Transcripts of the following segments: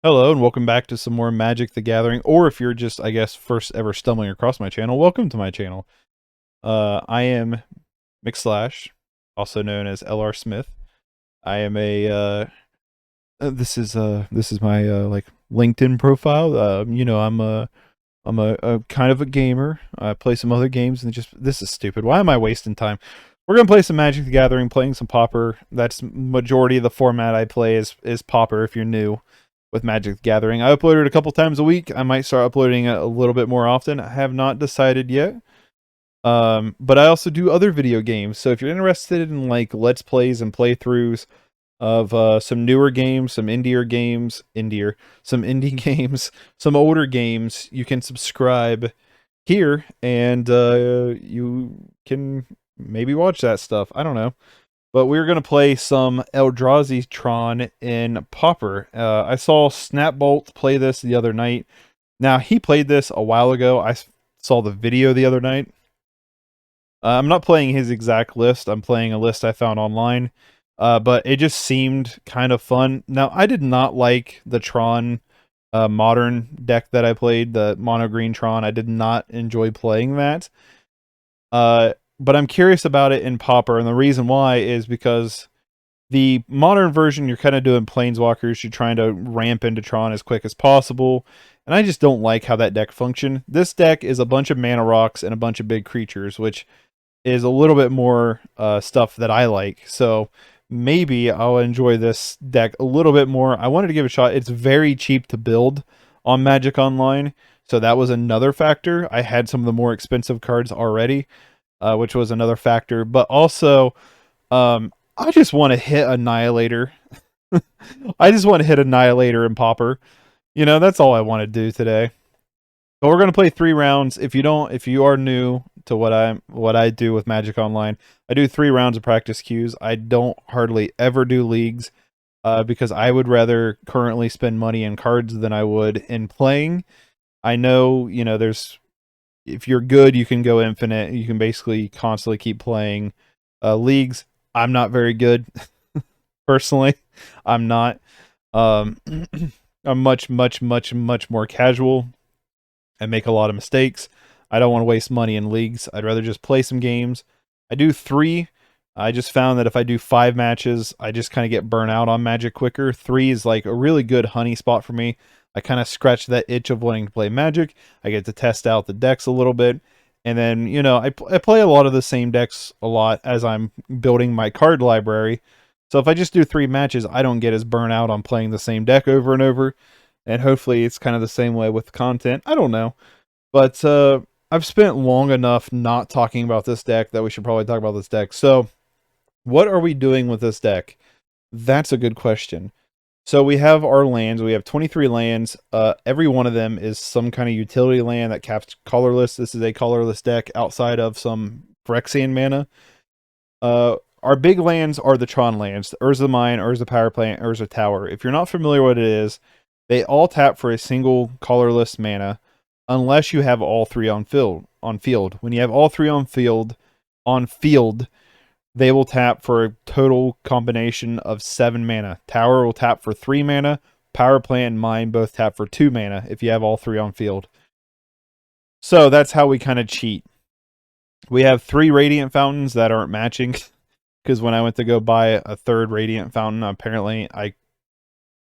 Hello and welcome back to some more Magic the Gathering, or if you're just, I guess, first ever stumbling across my channel, welcome to my channel. I am McSlash, also known as LR Smith. I am this is my like LinkedIn profile. I'm a kind of a gamer. I play some other games and this is stupid. Why am I wasting time? We're gonna play some Magic the Gathering, playing some Pauper. That's majority of the format I play is Pauper. If you're new with Magic the Gathering, I upload it a couple times a week. I might start uploading it a little bit more often. I have not decided yet. But I also do other video games. So if you're interested in like let's plays and playthroughs of some newer games, some some indie games, some older games, you can subscribe here and you can maybe watch that stuff. I don't know. But we're going to play some Eldrazi Tron in Pauper. I saw Snapbolt play this the other night. Now, he played this a while ago. I saw the video the other night. I'm not playing his exact list. I'm playing a list I found online. But it just seemed kind of fun. Now, I did not like the Tron modern deck that I played, the Mono Green Tron. I did not enjoy playing that. But I'm curious about it in Pauper, and the reason why is because the modern version, you're kind of doing Planeswalkers, you're trying to ramp into Tron as quick as possible, and I just don't like how that deck functions. This deck is a bunch of mana rocks and a bunch of big creatures, which is a little bit more stuff that I like, so maybe I'll enjoy this deck a little bit more. I wanted to give it a shot. It's very cheap to build on Magic Online, so that was another factor. I had some of the more expensive cards already, which was another factor. But also, I just want to hit Annihilator. I just want to hit Annihilator and Pauper. You know, that's all I want to do today. But we're gonna play 3 rounds. If you are new to what I do with Magic Online, I do 3 rounds of practice queues. I don't hardly ever do leagues, because I would rather currently spend money in cards than I would in playing. I know, you know, if you're good, you can go infinite. You can basically constantly keep playing leagues. I'm not very good, personally. I'm not. I'm much more casual. I make a lot of mistakes. I don't want to waste money in leagues. I'd rather just play some games. I do 3. I just found that if I do 5 matches, I just kind of get burnt out on Magic quicker. 3 is like a really good honey spot for me. I kind of scratch that itch of wanting to play Magic. I get to test out the decks a little bit. And then, you know, I play a lot of the same decks a lot as I'm building my card library. So if I just do 3 matches, I don't get as burnt out on playing the same deck over and over. And hopefully it's kind of the same way with content. I don't know. But I've spent long enough not talking about this deck that we should probably talk about this deck. So what are we doing with this deck? That's a good question. So we have our lands. We have 23 lands. Every one of them is some kind of utility land that caps colorless. This is a colorless deck outside of some Phyrexian mana. Our big lands are the Tron lands: the Urza Mine, Urza Power Plant, Urza Tower. If you're not familiar with what it is, they all tap for a single colorless mana, unless you have all 3 on field. When you have all 3 on field, they will tap for a total combination of 7 mana. Tower will tap for 3 mana. Power Plant and Mine both tap for 2 mana if you have all 3 on field. So that's how we kind of cheat. We have 3 Radiant Fountains that aren't matching, because when I went to go buy a 3rd Radiant Fountain, apparently I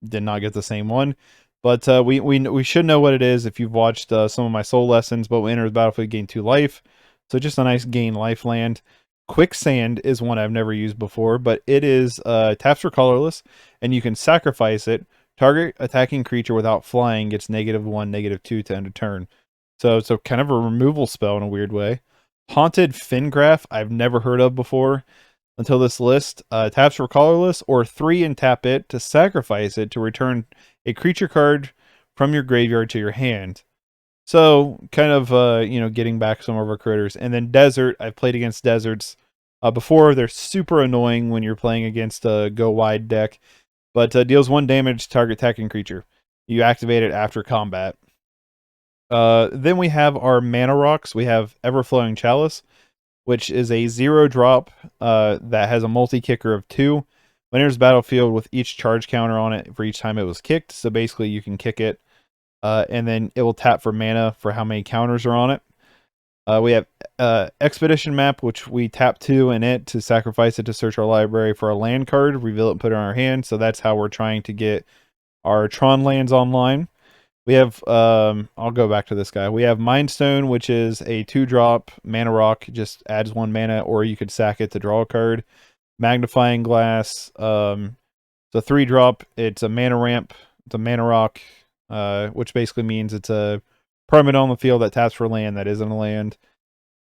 did not get the same one. But we should know what it is if you've watched some of my soul lessons. But we enter the battlefield, gain 2 life. So just a nice gain life land. Quicksand is one I've never used before, but it is taps for colorless, and you can sacrifice it. Target attacking creature without flying gets -1, -2 to end a turn. So kind of a removal spell in a weird way. Haunted Fengraf, I've never heard of before until this list. Taps for colorless, or 3 and tap it to sacrifice it to return a creature card from your graveyard to your hand. So, kind of, you know, getting back some of our critters. And then Desert, I've played against Deserts before. They're super annoying when you're playing against a go-wide deck. But deals 1 damage to target attacking creature. You activate it after combat. Then we have our mana rocks. We have Everflowing Chalice, which is a 0-drop that has a multi-kicker of 2. When it enters the battlefield with each charge counter on it for each time it was kicked. So basically you can kick it, and then it will tap for mana for how many counters are on it. We have Expedition Map, which we tap 2 in it to sacrifice it to search our library for a land card, reveal it, and put it on our hand. So that's how we're trying to get our Tron lands online. We have, I'll go back to this guy. We have Mind Stone, which is a 2-drop mana rock, just adds 1 mana, or you could sack it to draw a card. Magnifying Glass, it's a 3-drop. It's a mana ramp. It's a mana rock, which basically means it's a permanent on the field that taps for land that isn't a land.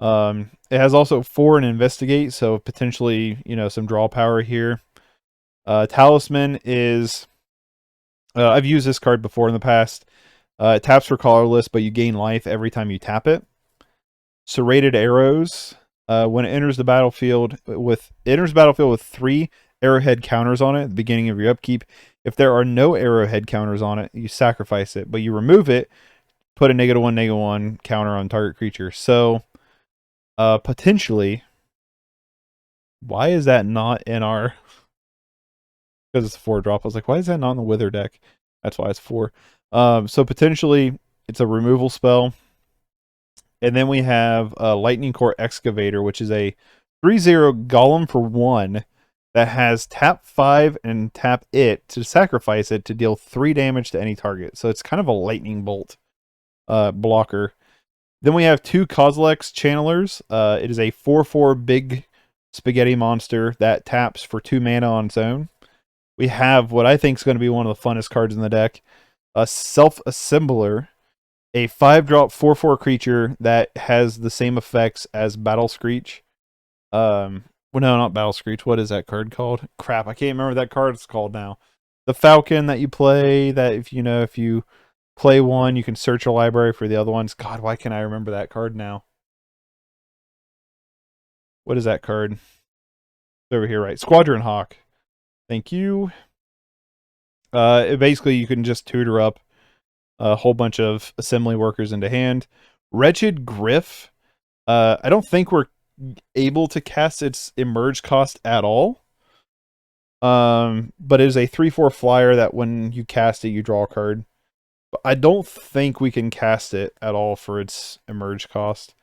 It has also 4 and Investigate, so potentially, some draw power here. Talisman is, I've used this card before in the past. It taps for colorless, but you gain life every time you tap it. Serrated Arrows. When it enters the battlefield with 3 arrowhead counters on it at the beginning of your upkeep. If there are no arrowhead counters on it, you sacrifice it, but you remove it, put a -1/-1 counter on target creature. So potentially, why is that not in our? Because it's a 4-drop. I was like, why is that not in the Wither deck? That's why it's 4. So potentially, it's a removal spell. And then we have a Lightning-Core Excavator, which is a 3/0 Golem for 1 that has tap 5 and tap it to sacrifice it to deal 3 damage to any target. So it's kind of a lightning bolt blocker. Then we have 2 Kozilek Channelers. It is a 4/4 big spaghetti monster that taps for 2 mana on its own. We have what I think is going to be one of the funnest cards in the deck, a Self-Assembler, a 5-drop 4/4 creature that has the same effects as Battle Screech. Well, no, not Battle Screech. What is that card called? Crap, I can't remember that card it's called now. The Falcon that you play, that if you play one, you can search a library for the other ones. God, why can't I remember that card now? What is that card? It's over here, right? Squadron Hawk. Thank you. Basically, you can just tutor up a whole bunch of assembly workers into hand. Wretched Gryff. I don't think we're able to cast its emerge cost at all. But it is a 3/4 flyer that when you cast it, you draw a card. But I don't think we can cast it at all for its emerge cost.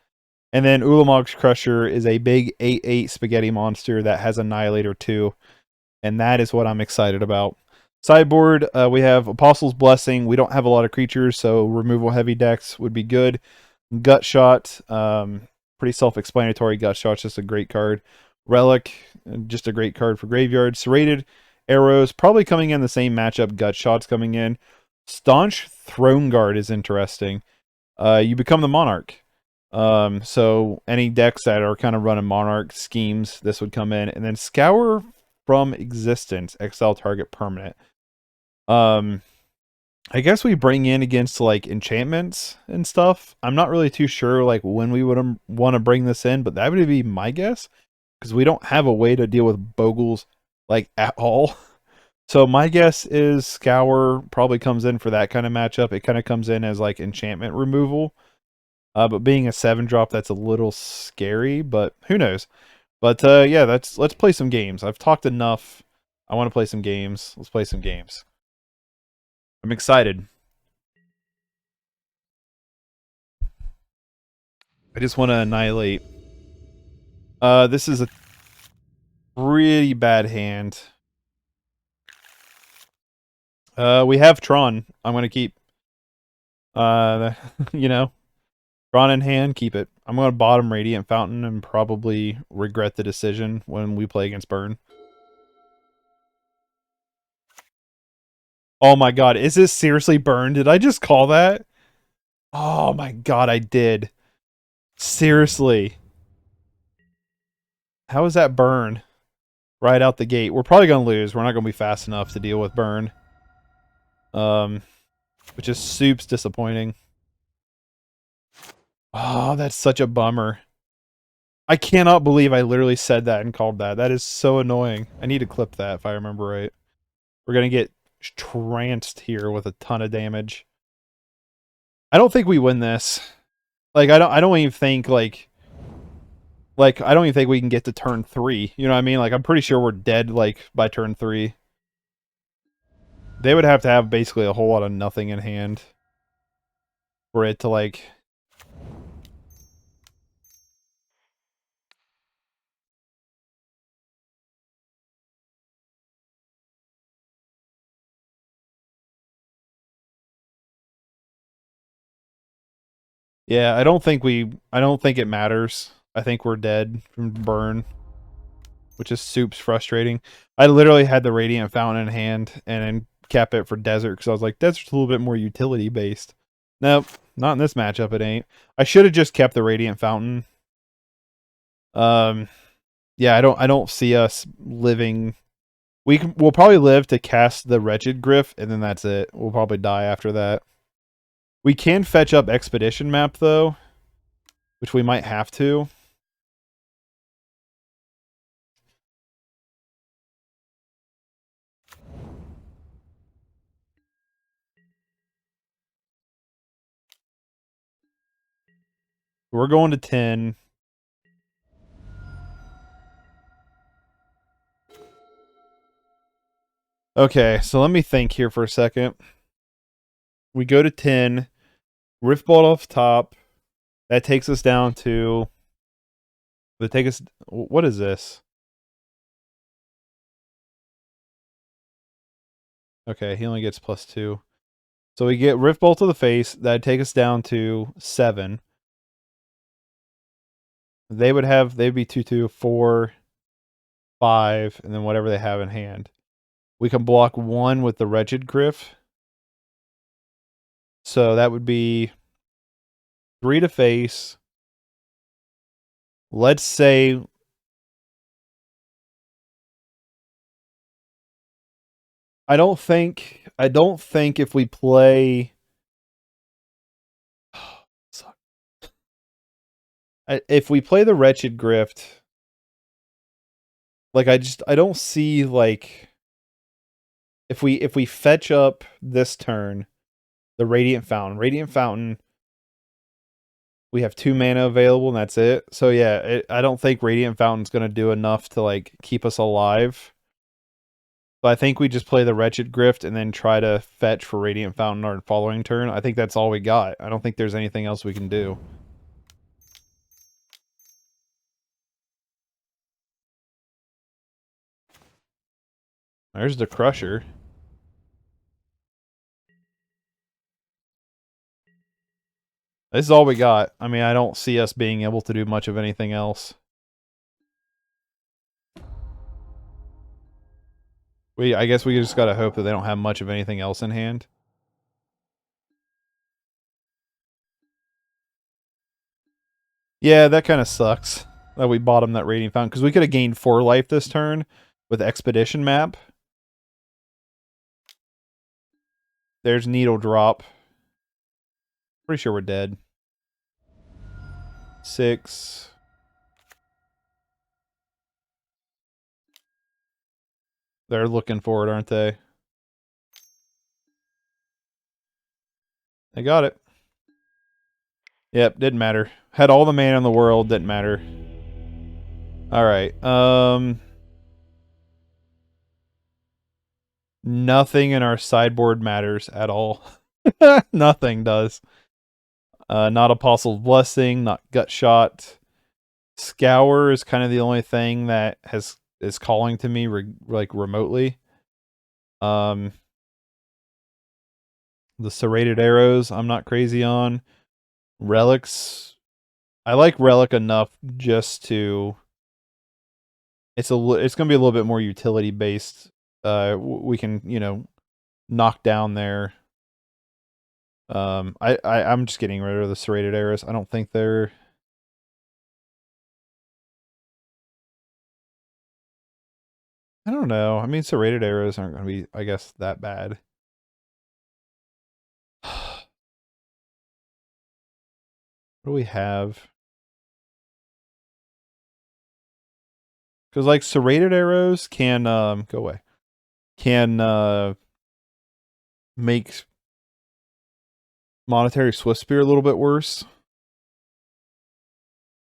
And then Ulamog's Crusher is a big 8/8 spaghetti monster that has Annihilator 2. And that is what I'm excited about. Sideboard, we have Apostle's Blessing. We don't have a lot of creatures, so removal heavy decks would be good. Gutshot, pretty self-explanatory. Gutshot's just a great card. Relic, just a great card for graveyard. Serrated Arrows, probably coming in the same matchup. Gutshot's coming in. Staunch Throneguard is interesting. You become the Monarch. So any decks that are kind of running Monarch schemes, this would come in. And then Scour from Existence, exile target permanent. I guess we bring in against like enchantments and stuff. I'm not really too sure like when we would want to bring this in, but that would be my guess because we don't have a way to deal with Bogles like at all. So my guess is Scour probably comes in for that kind of matchup. It kind of comes in as like enchantment removal. But being a 7-drop, that's a little scary, but who knows? But yeah, let's play some games. I've talked enough. I want to play some games. Let's play some games. I'm excited. I just want to annihilate. This is a pretty bad hand. We have Tron. I'm going to keep. Tron in hand, keep it. I'm going to bottom Radiant Fountain and probably regret the decision when we play against Burn. Oh my god, is this seriously Burn? Did I just call that? Oh my god, I did. Seriously. How is that Burn? Right out the gate. We're probably going to lose. We're not going to be fast enough to deal with Burn. Which is soups disappointing. Oh, that's such a bummer. I cannot believe I literally said that and called that. That is so annoying. I need to clip that if I remember right. We're going to get tranced here with a ton of damage. I don't think we win this. Like I don't even think like Like, I don't even think we can get to turn 3. You know what I mean? Like, I'm pretty sure we're dead, like, by turn 3. They would have to have basically a whole lot of nothing in hand for it to, like... Yeah, I don't think it matters. I think we're dead from burn, which is soups frustrating. I literally had the Radiant Fountain in hand and then kept it for Desert because I was like, Desert's a little bit more utility based. Nope, not in this matchup. It ain't. I should have just kept the Radiant Fountain. Yeah, I don't see us living. We'll probably live to cast the Wretched Gryff, and then that's it. We'll probably die after that. We can fetch up Expedition Map though, which we might have to. We're going to 10. Okay, so let me think here for a second. We go to 10. Rift Bolt off top. That takes us down to... What is this? Okay, he only gets +2. So we get Rift Bolt to the face. That'd take us down to 7. They'd be 2/2, 4, 5, and then whatever they have in hand. We can block 1 with the Wretched Gryff. So that would be 3 to face. Let's say... I don't think if we play... if we play the Wretched Gryff, like I don't see like if we fetch up this turn the Radiant Fountain, we have 2 mana available and that's it. So yeah, I don't think Radiant Fountain's gonna do enough to like keep us alive. So I think we just play the Wretched Gryff and then try to fetch for Radiant Fountain our following turn. I think that's all we got. I don't think there's anything else we can do. There's the Crusher. This is all we got. I mean, I don't see us being able to do much of anything else. I guess we just gotta hope that they don't have much of anything else in hand. Yeah, that kind of sucks that we bought him that Radiant Fountain, because we could have gained 4 life this turn with Expedition Map. There's Needle Drop. Pretty sure we're dead. 6. They're looking for it, aren't they? They got it. Yep, didn't matter. Had all the mana in the world, didn't matter. Alright, nothing in our sideboard matters at all. Nothing does. Not Apostle's Blessing, not Gut Shot. Scour is kind of the only thing that is calling to me like remotely. The Serrated Arrows, I'm not crazy on. Relics, I like Relic enough just to... It's going to be a little bit more utility based. We can, you know, knock down there. I'm just getting rid of the Serrated Arrows. I don't think they're... I don't know. I mean, Serrated Arrows aren't going to be, I guess, that bad. What do we have? Because, like, Serrated Arrows can, go away. Can, make Monetary Swift Spear a little bit worse.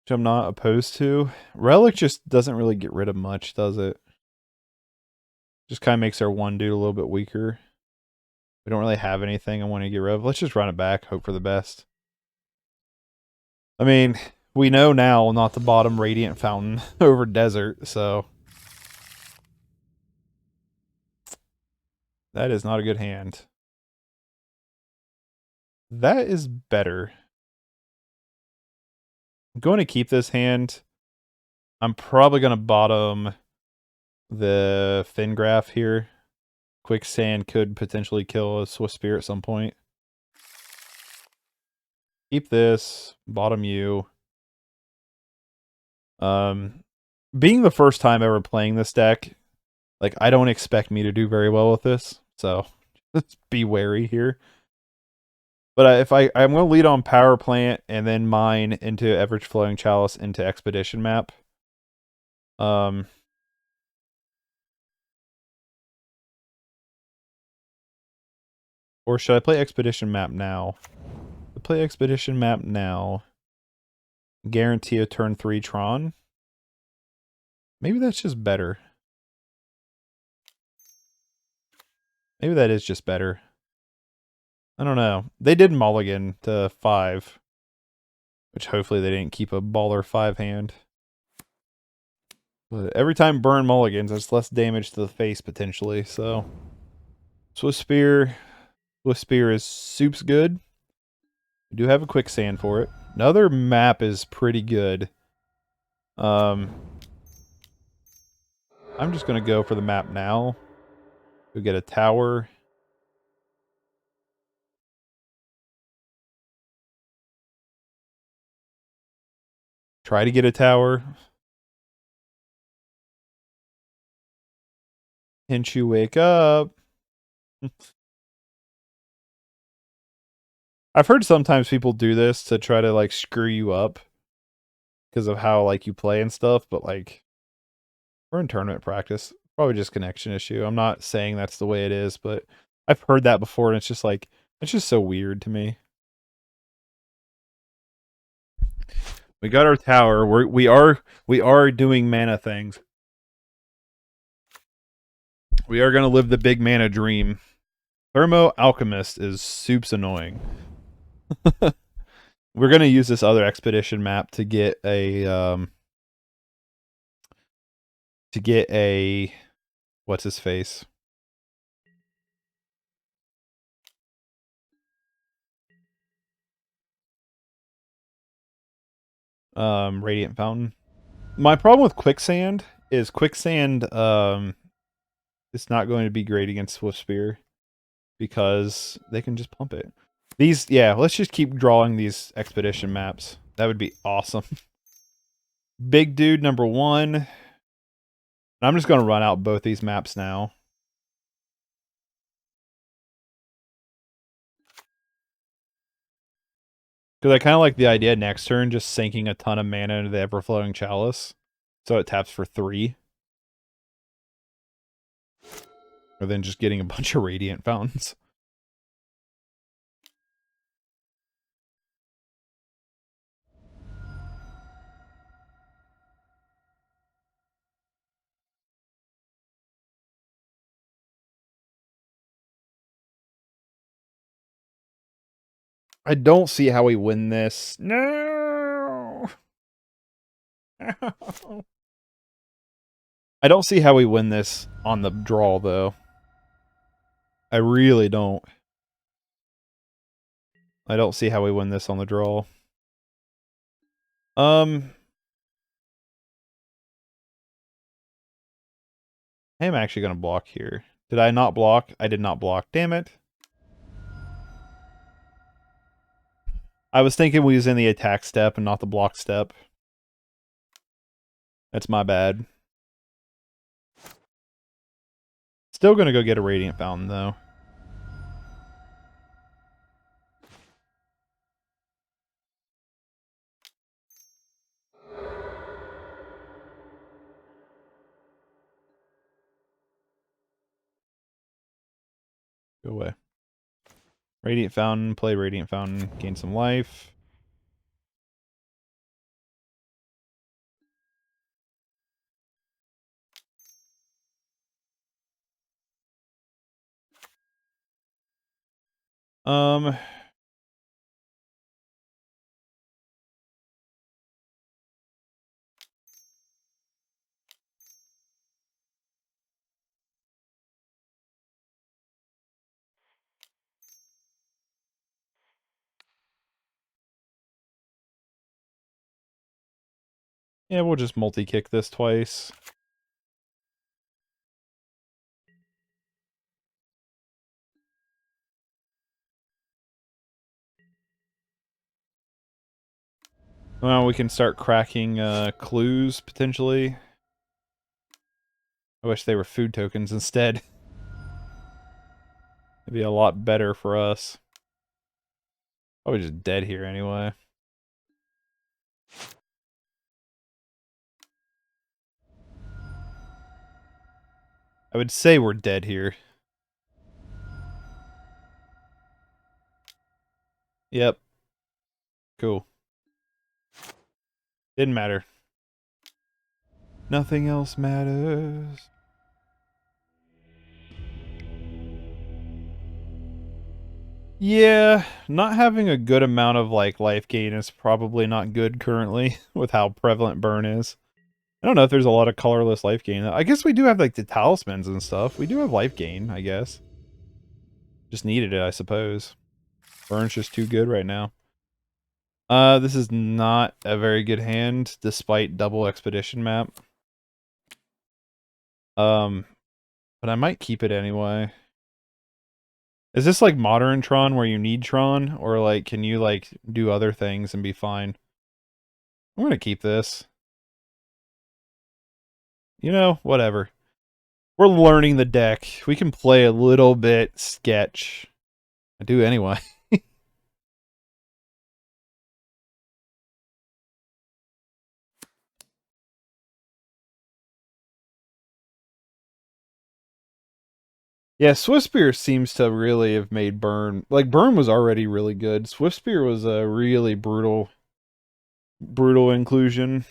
which I'm not opposed to. Relic just doesn't really get rid of much, does it? Just kind of makes our one dude a little bit weaker. We don't really have anything I want to get rid of. Let's just run it back, hope for the best. I mean, we know now not the bottom Radiant Fountain over Desert, so... That is not a good hand. That is better. I'm going to keep this hand. I'm probably going to bottom the Fengraf here. Quicksand could potentially kill a Swift Spear at some point. Keep this. Bottom you. Being the first time ever playing this deck, like, I don't expect me to do very well with this. So, let's be wary here. But if I'm going to lead on Power Plant and then mine into Everflowing Chalice into Expedition Map. Or should I play Expedition Map now? I play Expedition Map now. Guarantee a turn 3 Tron. Maybe that's just better. Maybe that is just better. I don't know. They did mulligan to 5. Which hopefully they didn't keep a baller 5 hand. But every time burn mulligans, there's less damage to the face potentially, so. Swift Spear. Swift Spear is soup's good. We do have a Quicksand for it. Another map is pretty good. I'm just going to go for the map now. Go get a tower. Try to get a tower. Can't you wake up? I've heard sometimes people do this to try to, like, screw you up because of how, like, you play and stuff, but, like, we're in tournament practice. Probably just connection issue. I'm not saying that's the way it is, but I've heard that before, and it's just like, it's just so weird to me. We got our tower. We are doing mana things. We are gonna live the big mana dream. Thermo Alchemist is soup's annoying. We're gonna use this other expedition map to get a what's his face? Radiant Fountain. My problem with Quicksand is Quicksand it's not going to be great against Swift Spear because they can just pump it. These, yeah, let's just keep drawing these expedition maps. That would be awesome. Big dude number 1. I'm just going to run out both these maps now. Because I kind of like the idea next turn just sinking a ton of mana into the Everflowing Chalice. So it taps for 3. Or then just getting a bunch of Radiant Fountains. I don't see how we win this. No! I don't see how we win this on the draw, though. I really don't. I don't see how we win this on the draw. I am actually going to block here. Did I not block? I did not block. Damn it. I was thinking we was in the attack step and not the block step. That's my bad. Still going to go get a Radiant Fountain, though. Go away. Radiant Fountain, play Radiant Fountain, gain some life. Um, yeah, we'll just multi-kick this twice. Well, we can start cracking clues, potentially. I wish they were food tokens instead. It'd be a lot better for us. Probably just dead here anyway. I would say we're dead here. Yep. Cool. Didn't matter. Nothing else matters. Yeah, not having a good amount of like life gain is probably not good currently with how prevalent burn is. I don't know if there's a lot of colorless life gain. I guess we do have like the talismans and stuff. We do have life gain, I guess. Just needed it, I suppose. Burn's just too good right now. This is not a very good hand, despite double expedition map. But I might keep it anyway. Is this like modern Tron where you need Tron? Or like, can you like do other things and be fine? I'm gonna keep this. You know, whatever. We're learning the deck. We can play a little bit sketch. I do anyway. Yeah, Swiftspear seems to really have made Burn. Like, Burn was already really good. Swiftspear was a really brutal inclusion.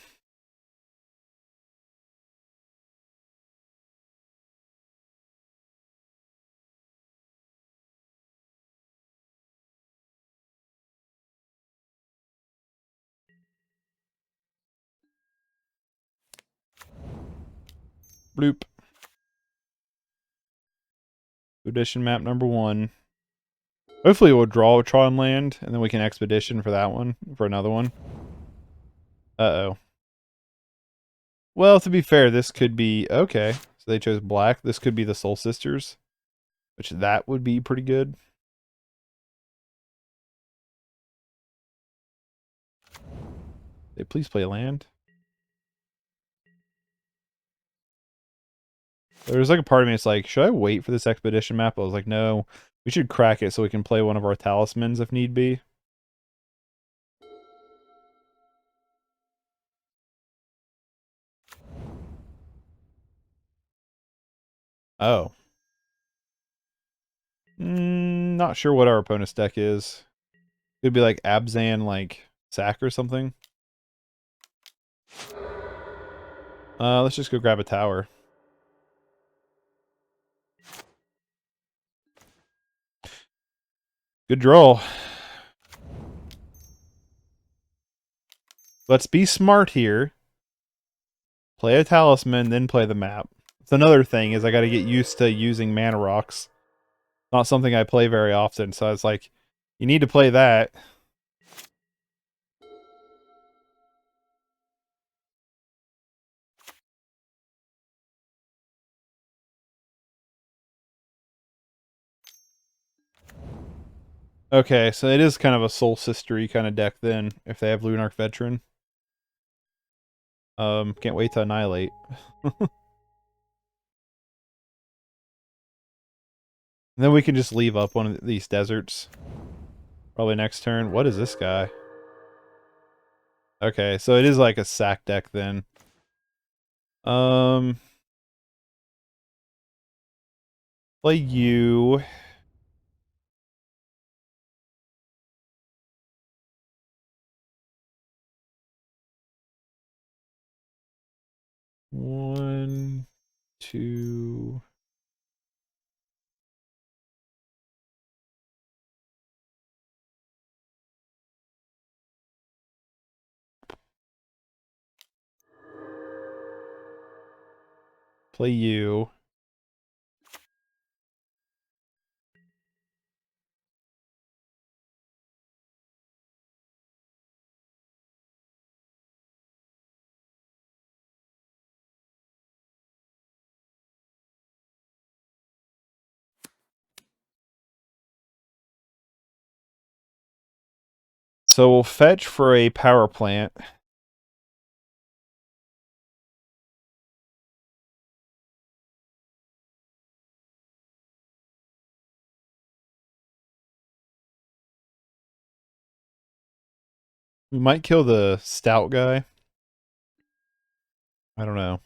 Bloop. Edition map number 1. Hopefully we'll draw a Tron land, and then we can expedition for that one, for another one. Uh-oh. Well, to be fair, this could be... Okay, so they chose black. This could be the Soul Sisters, which that would be pretty good. They please play land. There was like a part of me that's like, should I wait for this expedition map? I was like, no, we should crack it so we can play one of our talismans if need be. Oh. Not sure what our opponent's deck is. It'd be like Abzan, like sack or something. Let's just go grab a tower. Good draw. Let's be smart here. Play a talisman, then play the map. It's another thing is I got to get used to using mana rocks. Not something I play very often, so it's like, you need to play that. Okay, so it is kind of a Soul Sistery kind of deck then, if they have Lunarch Veteran. Can't wait to annihilate. Then we can just leave up one of these deserts. Probably next turn. What is this guy? Okay, so it is like a sack deck then. Play you. One, two. Play you. So we'll fetch for a power plant. We might kill the stout guy. I don't know.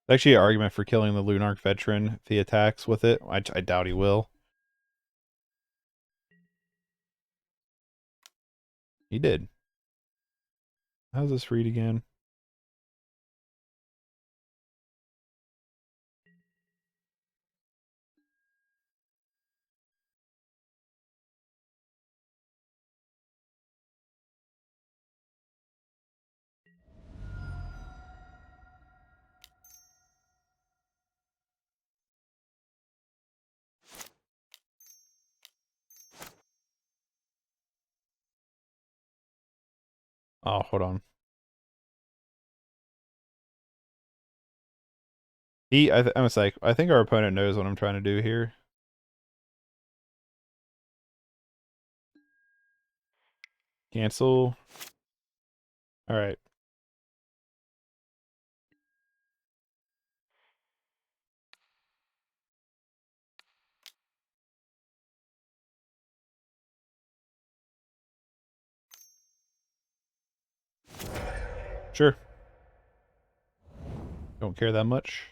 Actually, an argument for killing the Lunarch veteran if he attacks with it. I doubt he will. He did. How's this read again? Oh, hold on. I'm like, I think our opponent knows what I'm trying to do here. Cancel. All right. Sure. Don't care that much.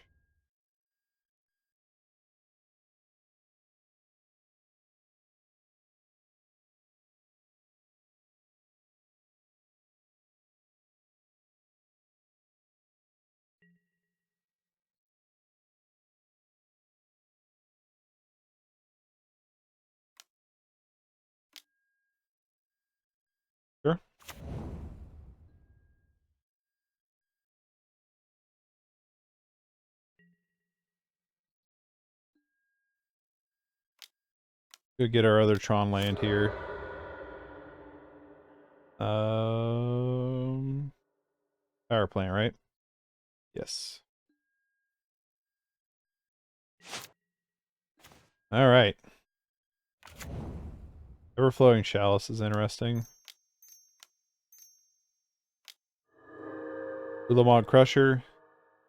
Sure. Go get our other Tron land here. Power plant, right? Yes. All right. Everflowing Chalice is interesting. Ulamog Crusher.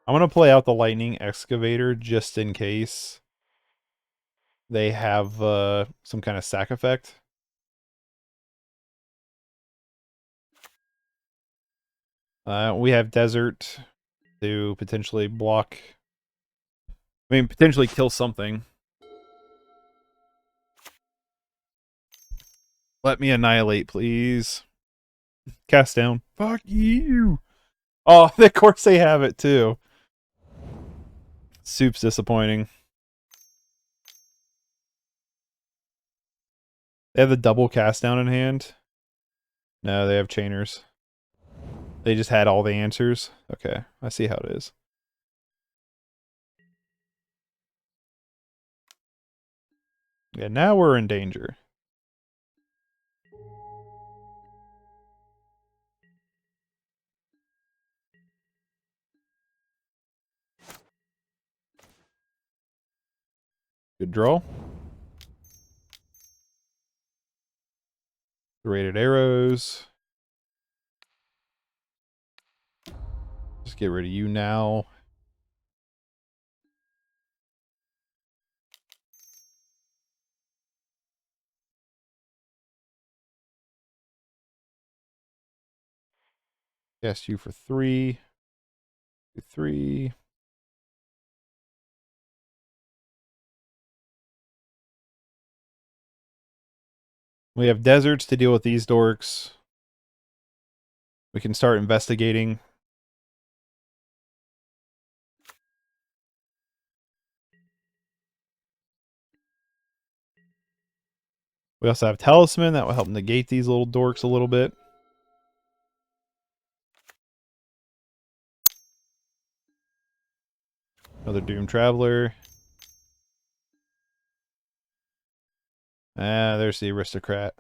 I'm going to play out the Lightning Excavator just in case they have some kind of sack effect. We have Desert to potentially block. I mean, potentially kill something. Let me annihilate, please. Cast down. Fuck you. Oh, of course they have it too. Soup's disappointing. They have the double cast down in hand. No, they have chainers. They just had all the answers. Okay, I see how it is. Yeah, now we're in danger. Good draw. Serrated Arrows. Just get rid of you now. Cast you for 3. 3. We have deserts to deal with these dorks. We can start investigating. We also have Talisman. That will help negate these little dorks a little bit. Another Doom Traveler. Ah, there's the Aristocrat.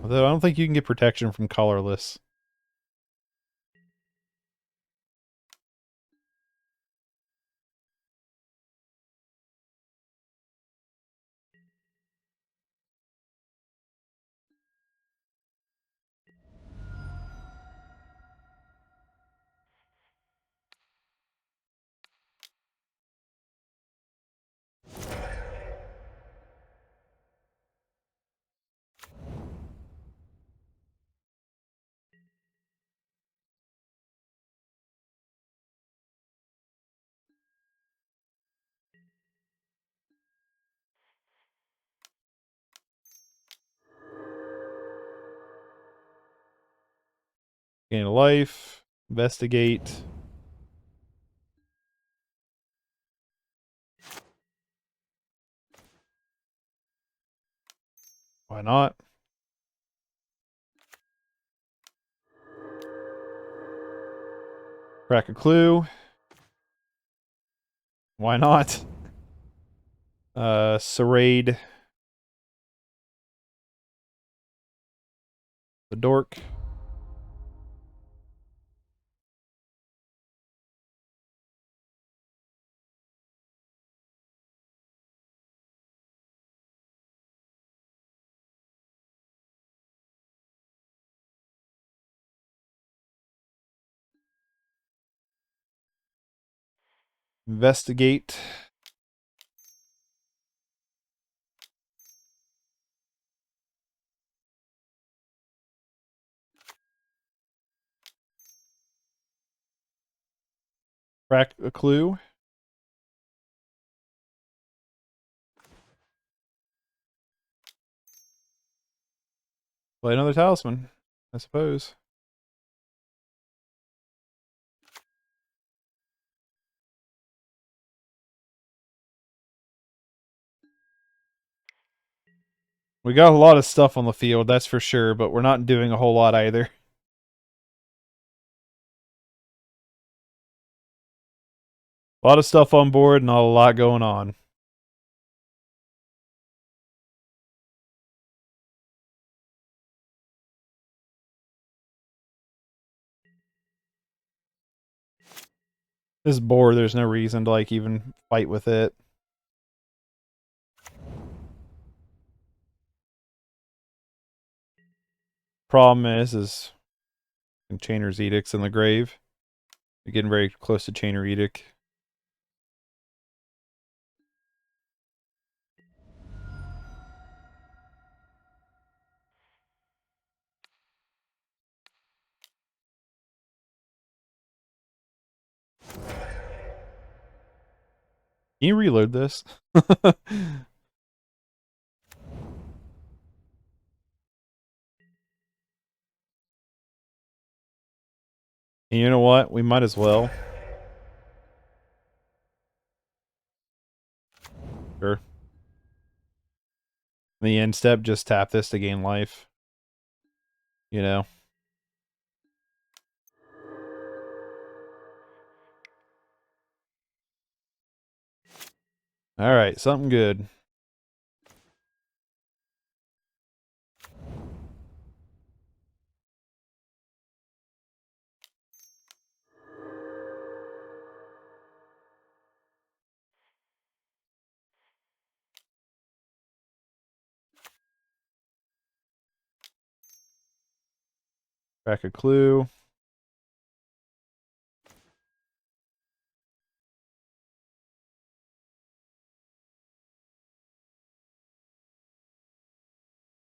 Although I don't think you can get protection from Colorless. Gain a life. Investigate. Why not? Crack a clue. Why not? Serrade the dork. Investigate. Crack a clue. Play another Talisman, I suppose. We got a lot of stuff on the field, that's for sure, but we're not doing a whole lot either. A lot of stuff on board, not a lot going on. This board, there's no reason to like even fight with it. Problem is Chainer's Edict's in the grave. You're getting very close to Chainer Edict. Can you reload this? And you know what? We might as well. Sure. The end step, just tap this to gain life. You know? Alright, something good. Crack a clue.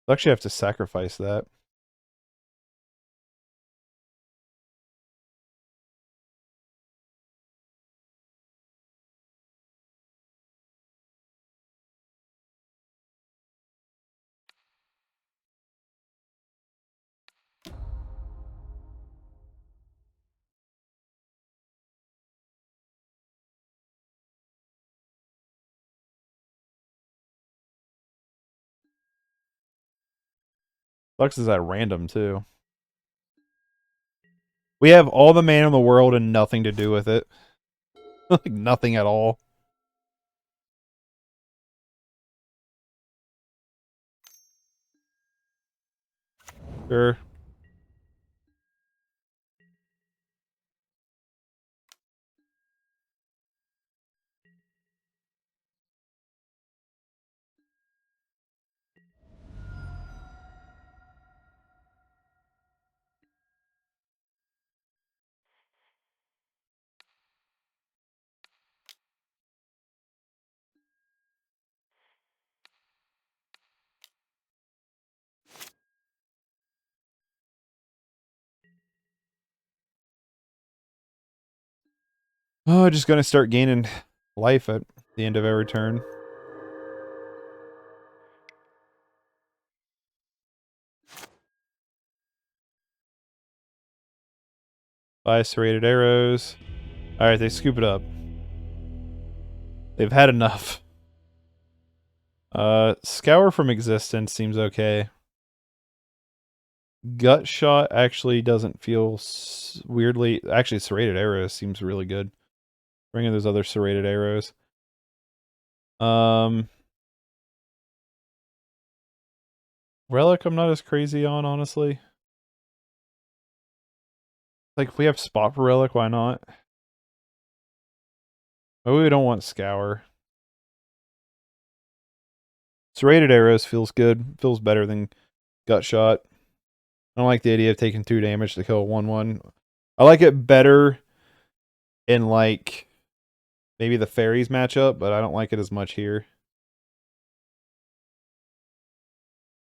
I'll actually have to sacrifice that. Sucks is at random too. We have all the mana in the world and nothing to do with it. Like nothing at all. Sure. Oh, just gonna start gaining life at the end of every turn. Buy Serrated Arrows. Alright, they scoop it up. They've had enough. Scour from Existence seems okay. Gut Shot actually doesn't feel weirdly... Actually, Serrated Arrows seems really good. Bring in those other Serrated Arrows. Relic I'm not as crazy on, honestly. Like, if we have spot for Relic, why not? Oh, we don't want Scour. Serrated Arrows feels good. Feels better than Gut Shot. I don't like the idea of taking 2 damage to kill a 1/1. I like it better in, like, maybe the fairies matchup, but I don't like it as much here.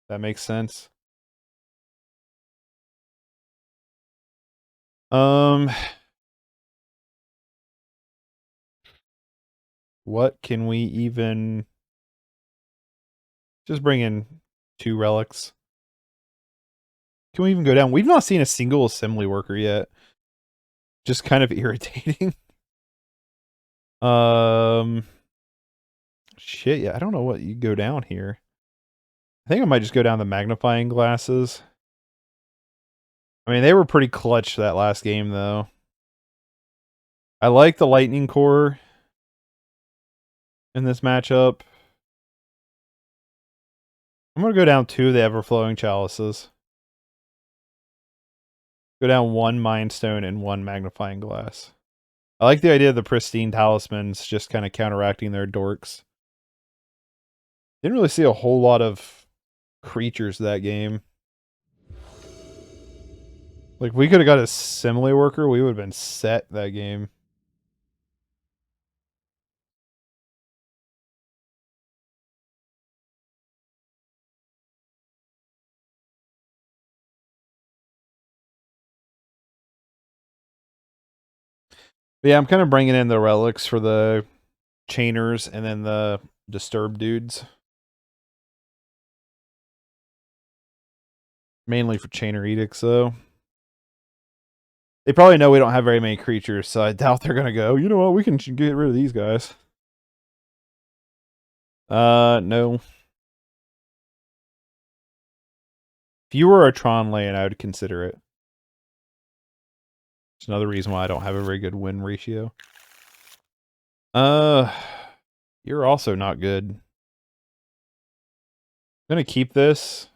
That makes sense. What can we even... Just bring in 2 relics. Can we even go down? We've not seen a single assembly worker yet. Just kind of irritating. Shit, yeah, I don't know what you go down here. I think I might just go down the magnifying glasses. I mean, they were pretty clutch that last game, though. I like the Lightning-Core in this matchup. I'm going to go down 2 of the Everflowing Chalices. Go down 1 Mind Stone and 1 Magnifying Glass. I like the idea of the Pristine Talismans just kind of counteracting their dorks. Didn't really see a whole lot of creatures that game. Like, we could have got a Simile Worker, we would have been set that game. But yeah, I'm kind of bringing in the relics for the chainers and then the disturbed dudes. Mainly for chainer edicts, though. They probably know we don't have very many creatures, so I doubt they're going to go, you know what, we can get rid of these guys. No. If you were a Tron lane, I would consider it. It's another reason why I don't have a very good win ratio. You're also not good. I'm gonna keep this.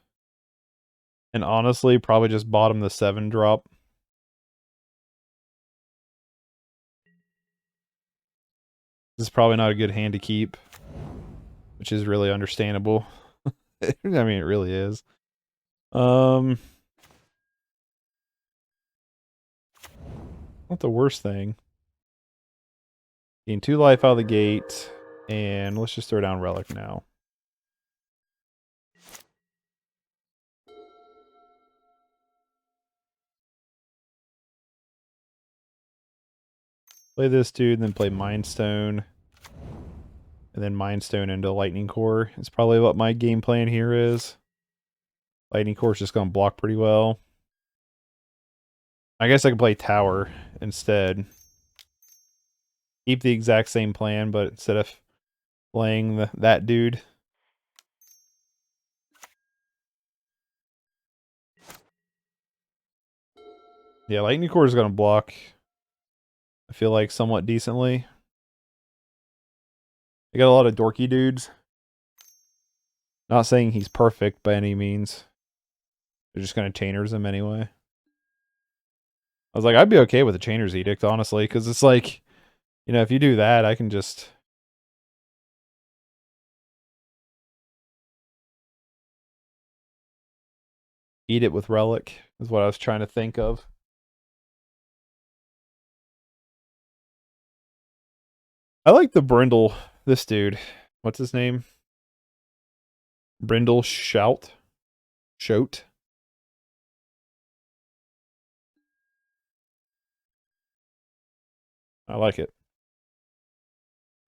And honestly, probably just bottom the 7 drop. This is probably not a good hand to keep. Which is really understandable. I mean, it really is. Not the worst thing. Gain 2 life out of the gate. And let's just throw down Relic now. Play this dude, and then play Mind Stone. And then Mind Stone into Lightning-Core. It's probably what my game plan here is. Lightning-Core's just gonna block pretty well. I guess I could play Tower instead. Keep the exact same plan, but instead of playing that dude. Yeah, Lightning-Core is going to block, I feel like, somewhat decently. They got a lot of dorky dudes. Not saying he's perfect by any means. They're just going to Chainer's him anyway. I was like, I'd be okay with a Chainer's Edict, honestly, because it's like, you know, if you do that, I can just... eat it with Relic, is what I was trying to think of. I like the Brindle, this dude. What's his name? Brindle Shout? Shoat? I like it.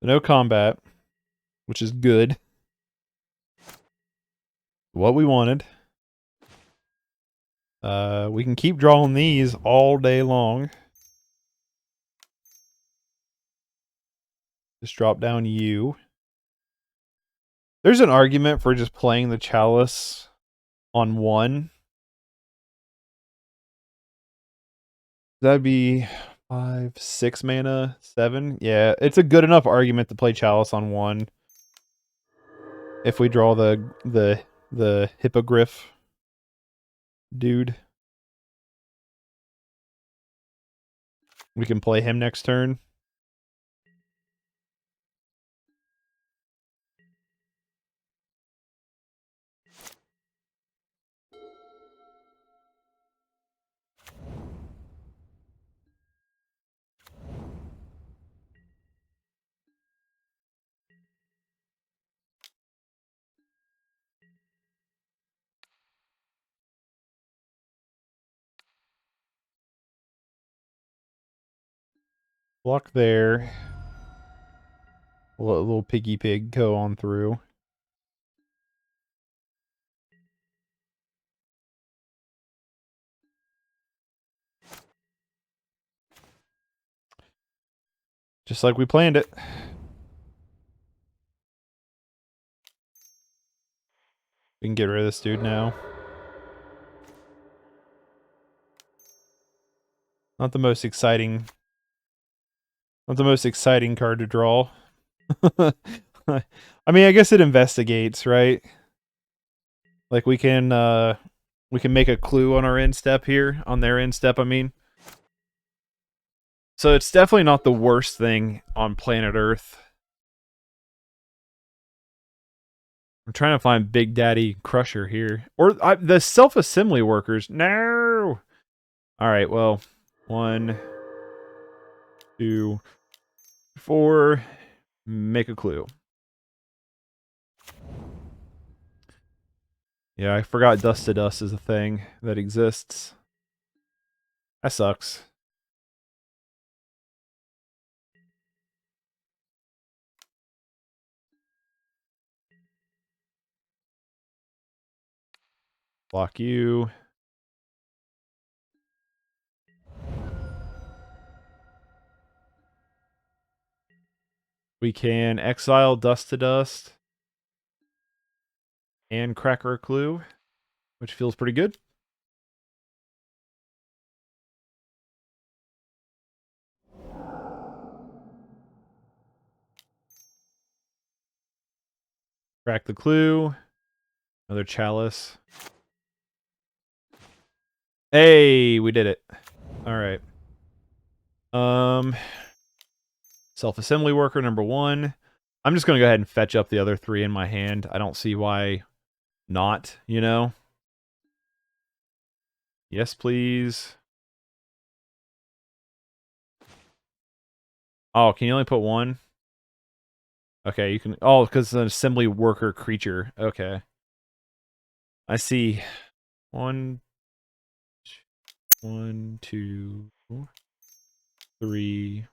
No combat, which is good. What we wanted. We can keep drawing these all day long. Just drop down you. There's an argument for just playing the Chalice on 1. That'd be 5, 6 mana, 7. Yeah, it's a good enough argument to play Chalice on 1. If we draw the Hippogriff dude, we can play him next turn. Block there. Little piggy pig go on through. Just like we planned it. We can get rid of this dude now. Not the most exciting. Not the most exciting card to draw. I mean, I guess it investigates, right? Like we can make a clue on our end step here, on their end step, I mean. So it's definitely not the worst thing on planet Earth. I'm trying to find Big Daddy Crusher here. Or the self-assembly workers. No! Alright, well. 1, 2, 4. Make a clue. Yeah, I forgot Dust to Dust is a thing that exists. That sucks. Block you. We can exile Dust to Dust and Cracker a Clue, which feels pretty good. Crack the Clue. Another Chalice. Hey, we did it. All right. Self-assembly worker number 1. I'm just going to go ahead and fetch up the other 3 in my hand. I don't see why not, you know? Yes, please. Oh, can you only put 1? Okay, you can... Oh, because it's an assembly worker creature. Okay. I see. 1, 2, 3,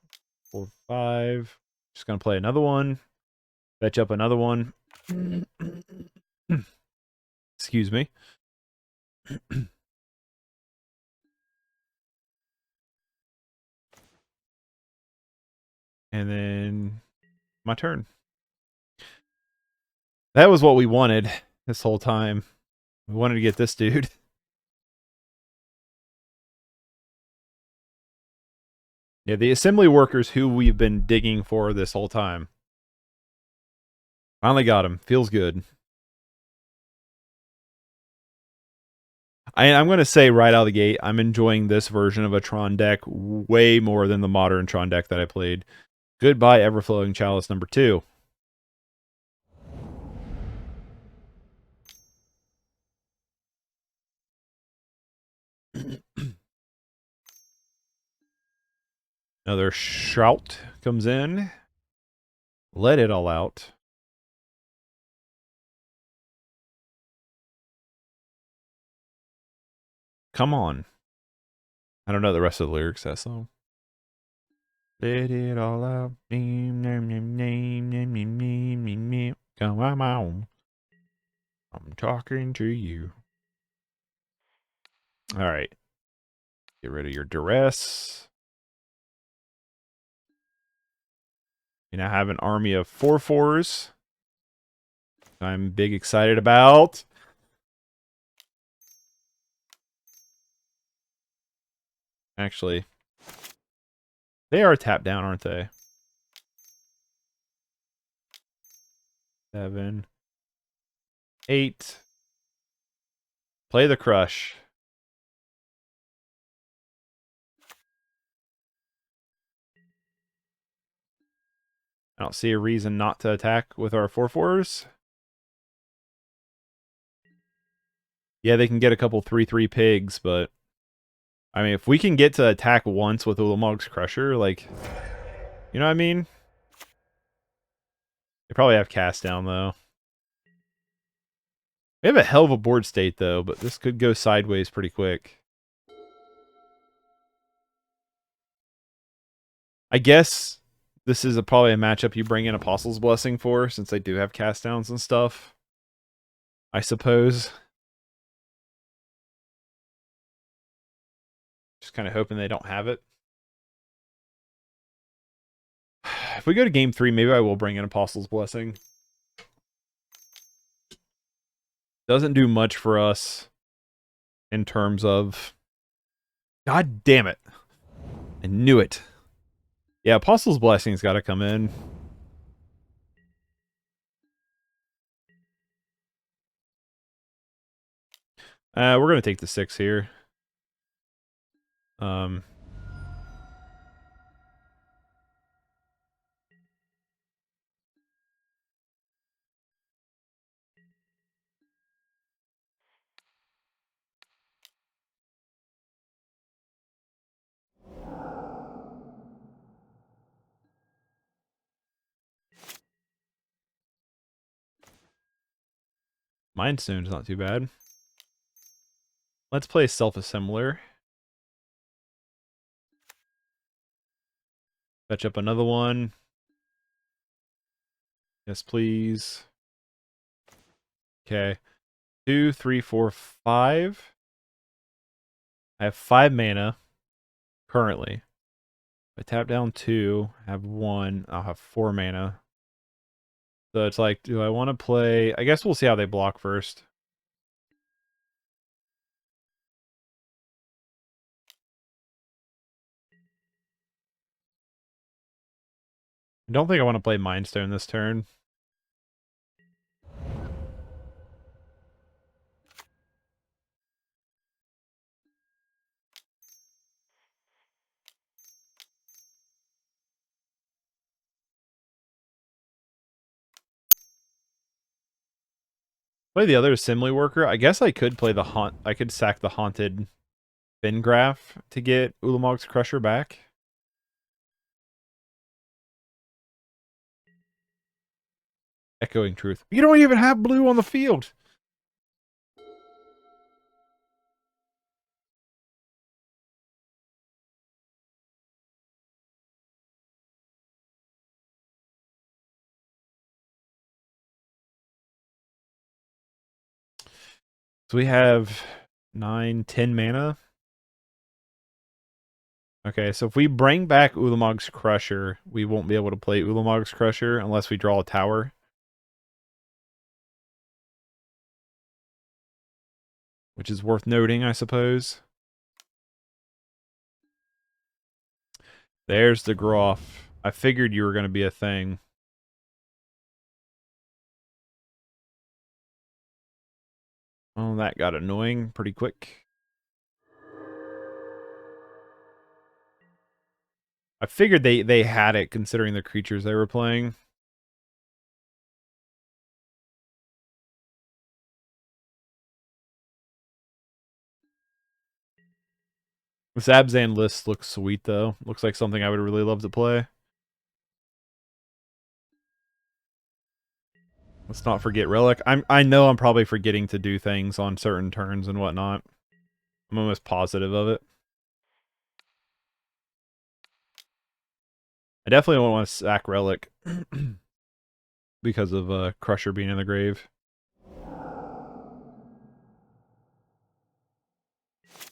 4, 5. Just going to play another one. Fetch up another one. Excuse me. And then my turn. That was what we wanted this whole time. We wanted to get this dude. Yeah, the assembly workers who we've been digging for this whole time. Finally got him. Feels good. I'm going to say right out of the gate, I'm enjoying this version of a Tron deck way more than the modern Tron deck that I played. Goodbye, Everflowing Chalice number 2. Another Shout comes in. Let it all out. Come on. I don't know the rest of the lyrics to that song. Let it all out. Come on. I'm talking to you. All right. Get rid of your duress. You now have an army of 4/4s. I'm big excited about. Actually, they are tapped down, aren't they? 7, 8. Play the crush. I don't see a reason not to attack with our 4/4s. Yeah, they can get a couple 3/3 pigs, but I mean, if we can get to attack once with Ulamog's Crusher, like, you know what I mean? They probably have cast down, though. We have a hell of a board state, though, but this could go sideways pretty quick. I guess this is probably a matchup you bring in Apostle's Blessing for, since they do have cast downs and stuff. I suppose. Just kind of hoping they don't have it. If we go to game 3, maybe I will bring in Apostle's Blessing. Doesn't do much for us in terms of... God damn it. I knew it. Yeah, Apostle's Blessing's got to come in. We're going to take the 6 here. Mind Stone's not too bad. Let's play Self-Assembler. Fetch up another one. Yes, please. Okay. 2, 3, 4, 5. I have 5 mana currently. If I tap down 2, have 1, I'll have 4 mana. So it's like, do I want to play... I guess we'll see how they block first. I don't think I want to play Mind Stone this turn. Play the other assembly worker. I guess I could play the I could sack the Haunted Fengraf to get Ulamog's Crusher back. Echoing Truth. You don't even have blue on the field. So we have 9, 10 mana. Okay, so if we bring back Ulamog's Crusher, we won't be able to play Ulamog's Crusher unless we draw a tower. Which is worth noting, I suppose. There's the Groff. I figured you were going to be a thing. Oh, that got annoying pretty quick. I figured they had it considering the creatures they were playing. This Abzan list looks sweet though. Looks like something I would really love to play. Let's not forget Relic. I know I'm probably forgetting to do things on certain turns and whatnot. I'm almost positive of it. I definitely won't want to sack Relic because of Crusher being in the grave.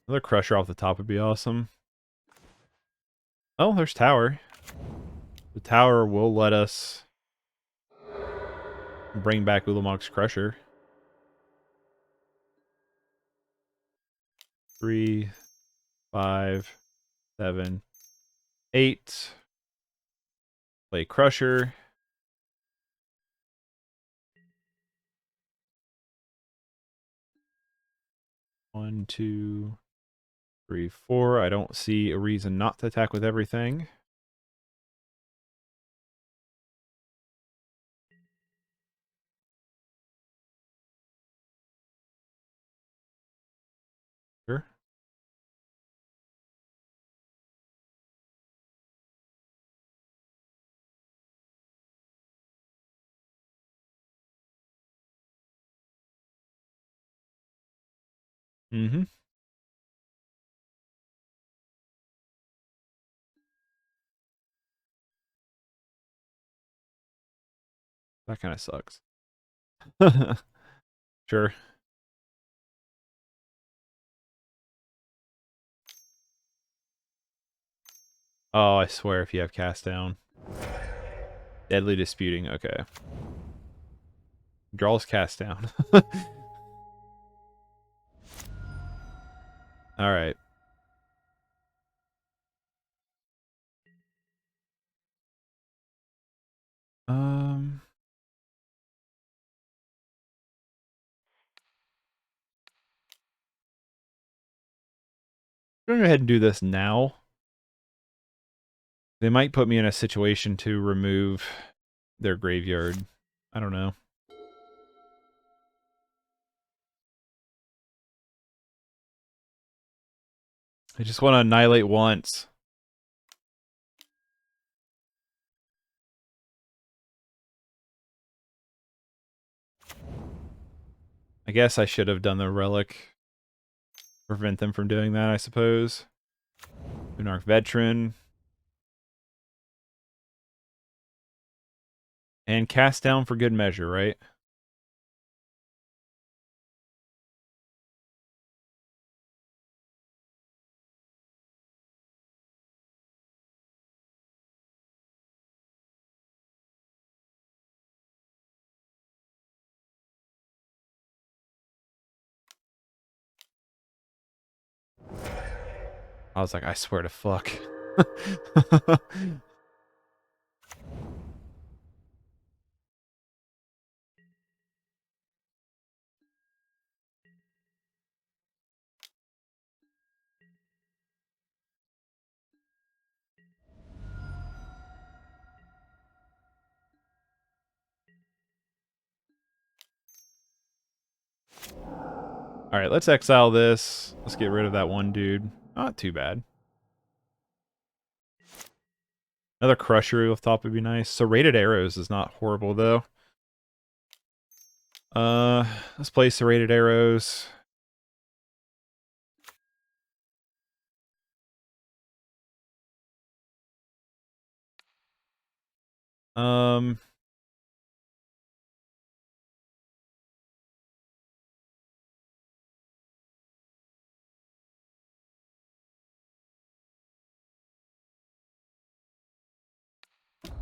Another Crusher off the top would be awesome. Oh, there's Tower. The Tower will let us bring back Ulamog's Crusher. 3, 5, 7, 8. Play Crusher. One, 2, 3, 4. I don't see a reason not to attack with everything. Sure. Mm-hmm. That kind of sucks. Sure. Oh, I swear if you have Cast Down. Deadly Disputing, okay. Draws Cast Down. Alright. I'm gonna go ahead and do this now. They might put me in a situation to remove their graveyard. I don't know. I just want to annihilate once. I guess I should have done the Relic. Prevent them from doing that, I suppose. Lunarch Veteran. And Cast Down for good measure, right? I was like, I swear to fuck. Alright, let's exile this. Let's get rid of that one dude. Not too bad. Another Crusher off top would be nice. Serrated Arrows is not horrible, though. Let's play Serrated Arrows. Um...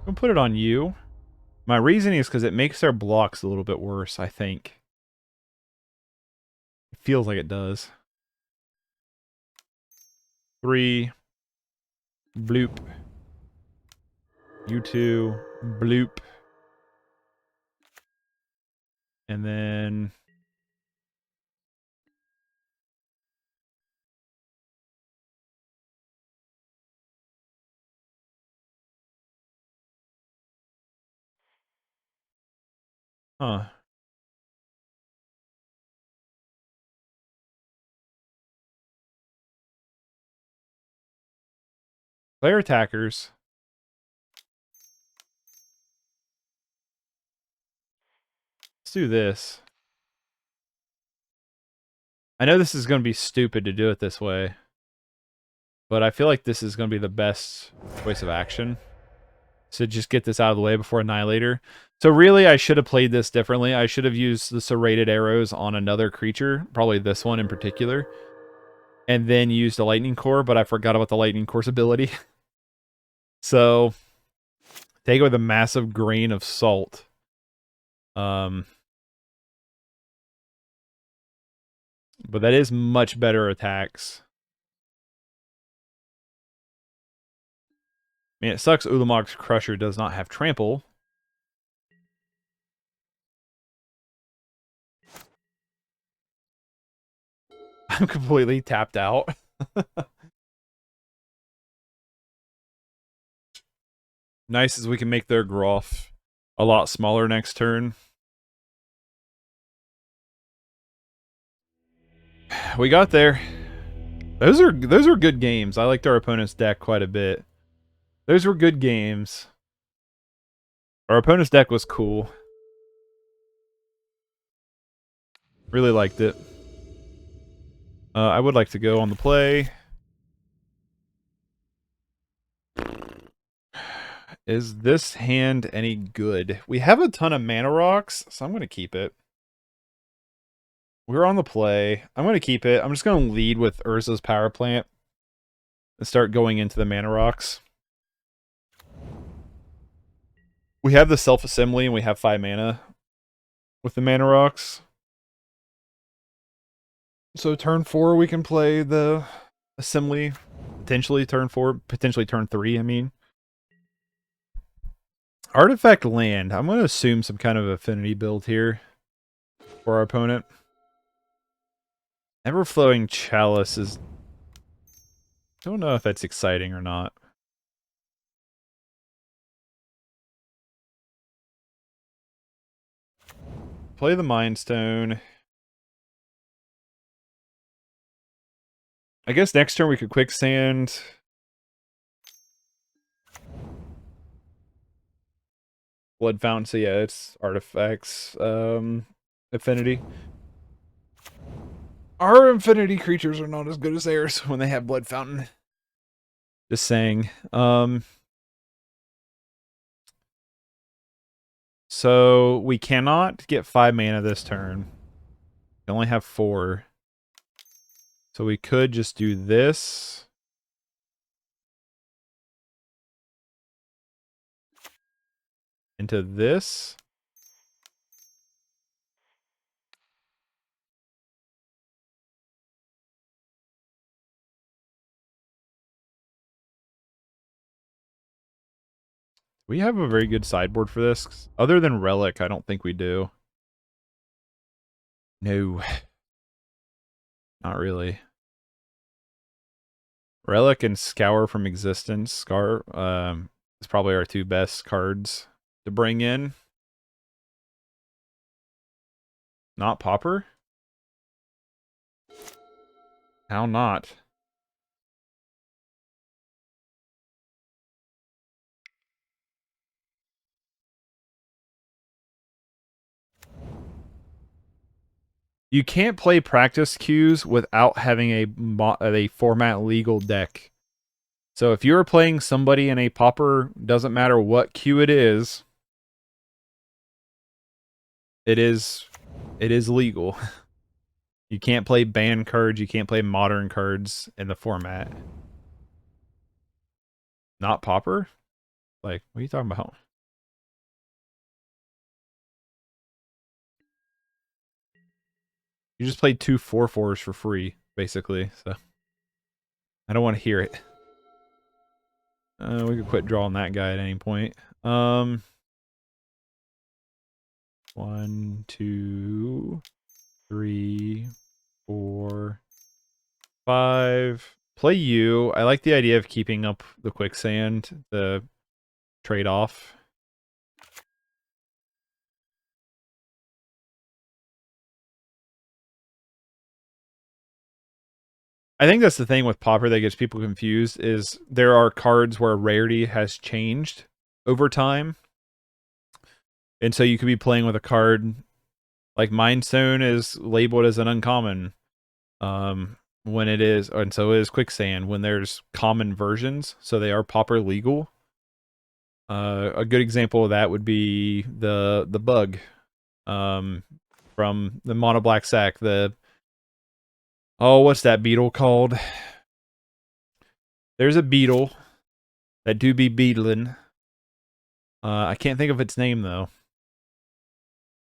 I'll put it on you. My reasoning is because it makes their blocks a little bit worse, I think. It feels like it does. 3. Bloop. You two. Bloop. And then... Huh. Player attackers. Let's do this. I know this is going to be stupid to do it this way, but I feel like this is going to be the best choice of action. So just get this out of the way before Annihilator. So really, I should have played this differently. I should have used the Serrated Arrows on another creature, probably this one in particular, and then used a Lightning-Core, but I forgot about the Lightning-Core's ability. So take it with a massive grain of salt. But that is much better attacks. I mean, it sucks Ulamog's Crusher does not have Trample. I'm completely tapped out. Nice as we can make their Groff a lot smaller next turn. We got there. Those are good games. I liked our opponent's deck quite a bit. Those were good games. Our opponent's deck was cool. Really liked it. I would like to go on the play. Is this hand any good? We have a ton of mana rocks, so I'm going to keep it. We're on the play. I'm going to keep it. I'm just going to lead with Urza's Power Plant and start going into the mana rocks. We have the self-assembly and we have 5 mana with the mana rocks. So turn 4 we can play the assembly. Potentially turn 4, potentially turn 3, I mean. Artifact land. I'm going to assume some kind of affinity build here for our opponent. Everflowing Chalice is... Don't know if that's exciting or not. Play the Mind Stone. I guess next turn we could Quicksand. Blood Fountain, so yeah, it's artifacts. Affinity. Our Infinity creatures are not as good as theirs when they have Blood Fountain. Just saying. So we cannot get 5 mana this turn. We only have 4. So we could just do this. Into this. We have a very good sideboard for this. Other than Relic, I don't think we do. No. Not really. Relic and Scour from Existence. Scour is probably our 2 best cards to bring in. Not Pauper? How not? You can't play practice queues without having a format legal deck. So if you're playing somebody in a Pauper, doesn't matter what queue it is legal. You can't play banned cards, you can't play modern cards in the format. Not Pauper? Like, what are you talking about? You just played 2 4/4s for free, basically, so I don't want to hear it. We could quit drawing that guy at any point. 1, 2, 3, 4, 5. Play you. I like the idea of keeping up the Quicksand, the trade-off. I think that's the thing with Pauper that gets people confused, is there are cards where rarity has changed over time. And so you could be playing with a card like Mind Stone is labeled as an uncommon. When it is, and so is Quicksand when there's common versions, so they are Pauper legal. A good example of that would be the bug from the Mono Black Sack. What's that beetle called? There's a beetle that do be beetling. I can't think of its name though.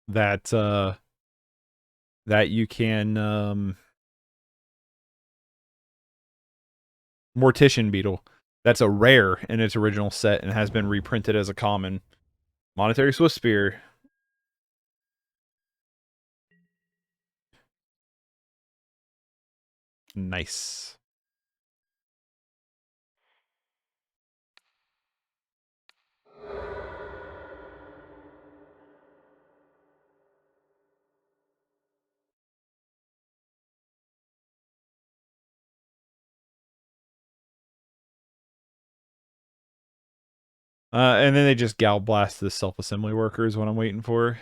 That you can Mortician Beetle. That's a rare in its original set and has been reprinted as a common. Monetary Swift Spear. Nice. And then they just gal blast the self-assembly workers, what I'm waiting for.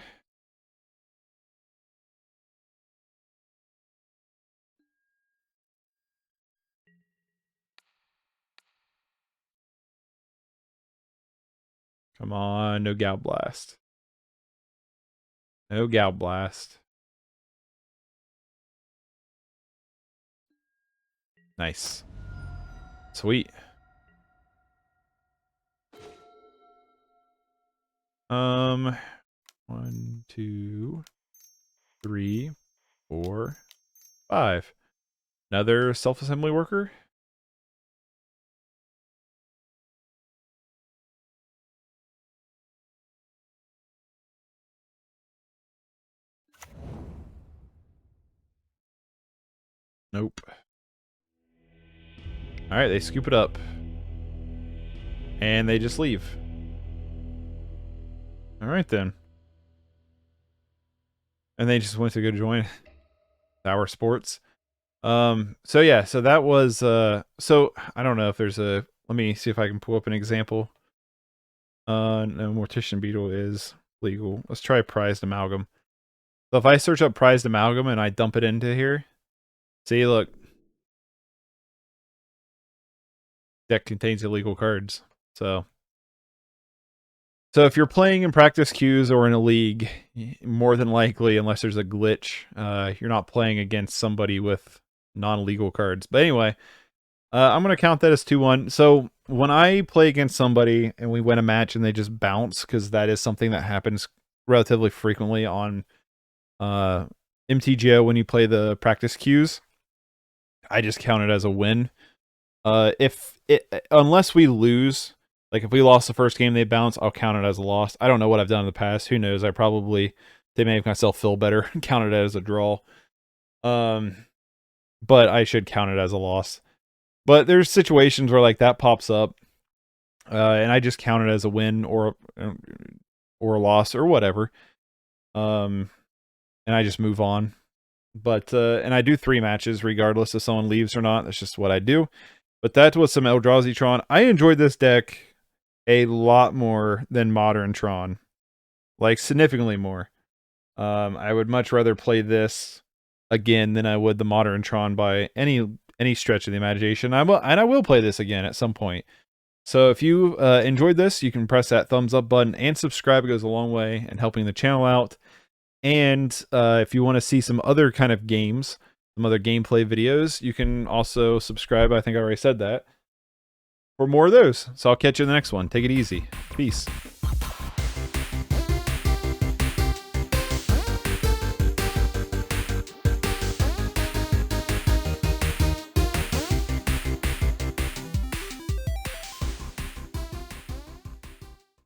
Come on, no gal blast. No gal blast. Nice. Sweet. 1, 2, 3, 4, 5. Another self-assembly worker. Nope. Alright, they scoop it up. And they just leave. Alright then. And they just went to go join Tower Sports. So yeah, so that was so I don't know if there's a, let me see if I can pull up an example. No, Mortician Beetle is legal. Let's try Prized Amalgam. So if I search up Prized Amalgam and I dump it into here, see, look. Deck contains illegal cards. So if you're playing in practice queues or in a league, more than likely, unless there's a glitch, you're not playing against somebody with non-legal cards. But anyway, I'm going to count that as 2-1. So when I play against somebody and we win a match and they just bounce, because that is something that happens relatively frequently on MTGO when you play the practice queues, I just count it as a win. Unless we lose, like if we lost the first game they bounce, I'll count it as a loss. I don't know what I've done in the past. Who knows? To make myself feel better, count it as a draw. But I should count it as a loss. But there's situations where like that pops up, and I just count it as a win or a loss or whatever. And I just move on. But and I do 3 matches regardless if someone leaves or not. That's just what I do. But that was some Eldrazi Tron. I enjoyed this deck a lot more than Modern Tron. Like, significantly more. I would much rather play this again than I would the Modern Tron by any stretch of the imagination. I will play this again at some point. So if you enjoyed this, you can press that thumbs up button and subscribe. It goes a long way in helping the channel out. And if you want to see some other kind of games, some other gameplay videos, you can also subscribe. I think I already said that. For more of those. So I'll catch you in the next one. Take it easy. Peace.